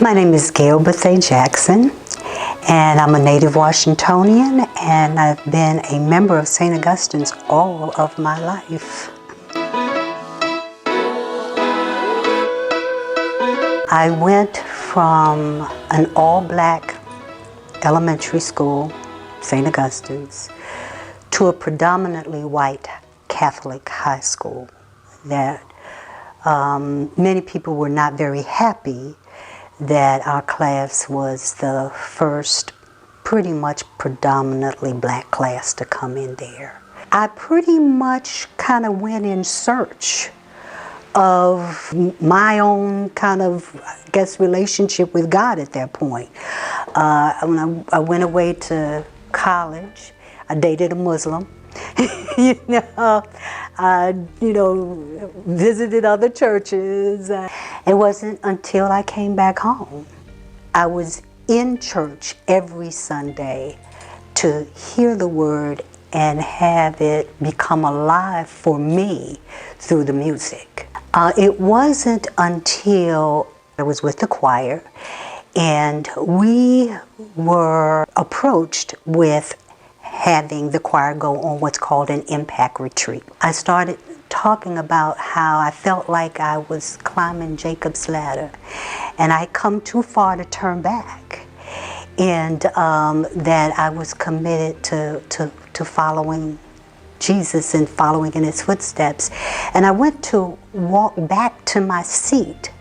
My name is Gail Bethea Jackson, and I'm a native Washingtonian, and I've been a member of St. Augustine's all of my life. I went from an all-black elementary school, St. Augustine's, to a predominantly white Catholic high school that many people were not very happy that our class was the first pretty much predominantly black class to come in there. I pretty much kind of went in search of my own kind of, I guess, relationship with God at that point. When I went away to college, I dated a Muslim. I visited other churches. It wasn't until I came back home. I was in church every Sunday to hear the word and have it become alive for me through the music. It wasn't until I was with the choir and we were approached with having the choir go on what's called an impact retreat. I started talking about how I felt like I was climbing Jacob's ladder and I'd come too far to turn back, and that I was committed to following Jesus and following in his footsteps. And I went to walk back to my seat,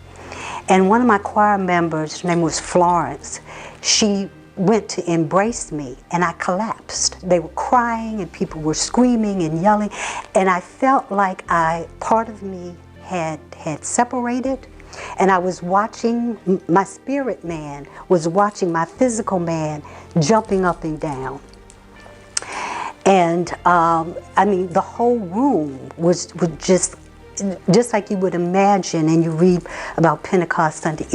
and one of my choir members, her name was Florence, she went to embrace me and I collapsed. They were crying and people were screaming and yelling, and I felt like part of me had separated, and I was watching, my spirit man was watching my physical man jumping up and down. And the whole room was just like you would imagine, and you read about Pentecost Sunday,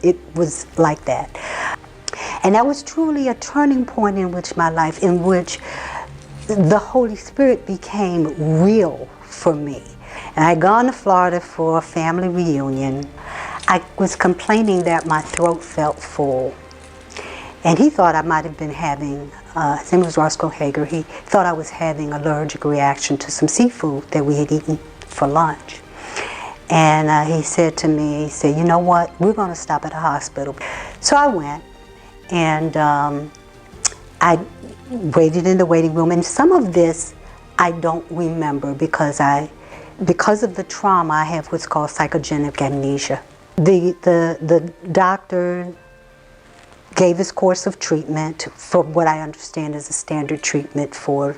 it was like that. And that was truly a turning point in which the Holy Spirit became real for me. And I had gone to Florida for a family reunion. I was complaining that my throat felt full. And he thought I might have been having, his name was Roscoe Hager, he thought I was having an allergic reaction to some seafood that we had eaten for lunch. And he said to me, you know what, we're going to stop at a hospital. So I went. And I waited in the waiting room, and some of this I don't remember because of the trauma I have what's called psychogenic amnesia. The doctor gave his course of treatment for what I understand is a standard treatment for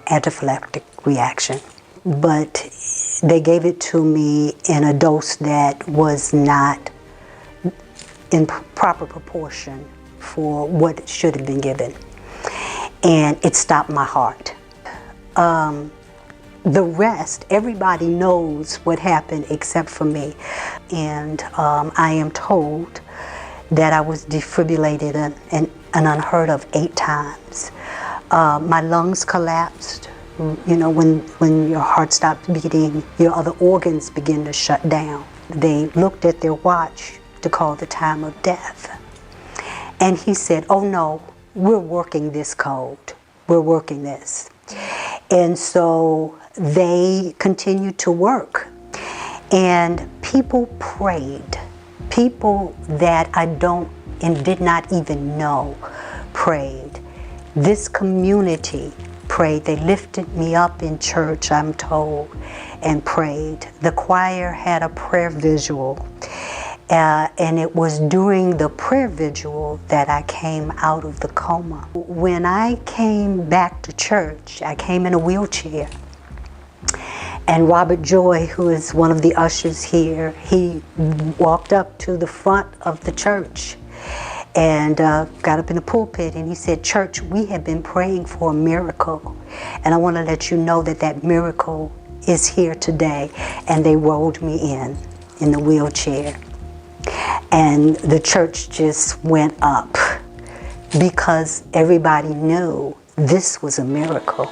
anaphylactic reaction, but they gave it to me in a dose that was not in proper proportion for what it should have been given, and it stopped my heart. The rest, everybody knows what happened except for me, and I am told that I was defibrillated an unheard of 8 times. My lungs collapsed. When your heart stops beating, your other organs begin to shut down. They looked at their watch to call the time of death. And he said, oh no, we're working this code. We're working this. And so they continued to work. And people prayed. People that I don't and did not even know prayed. This community prayed. They lifted me up in church, I'm told, and prayed. The choir had a prayer visual. And it was during the prayer vigil that I came out of the coma. When I came back to church, I came in a wheelchair. And Robert Joy, who is one of the ushers here, he walked up to the front of the church and got up in the pulpit and he said, "Church, we have been praying for a miracle. And I want to let you know that miracle is here today." And they rolled me in the wheelchair. And the church just went up because everybody knew this was a miracle.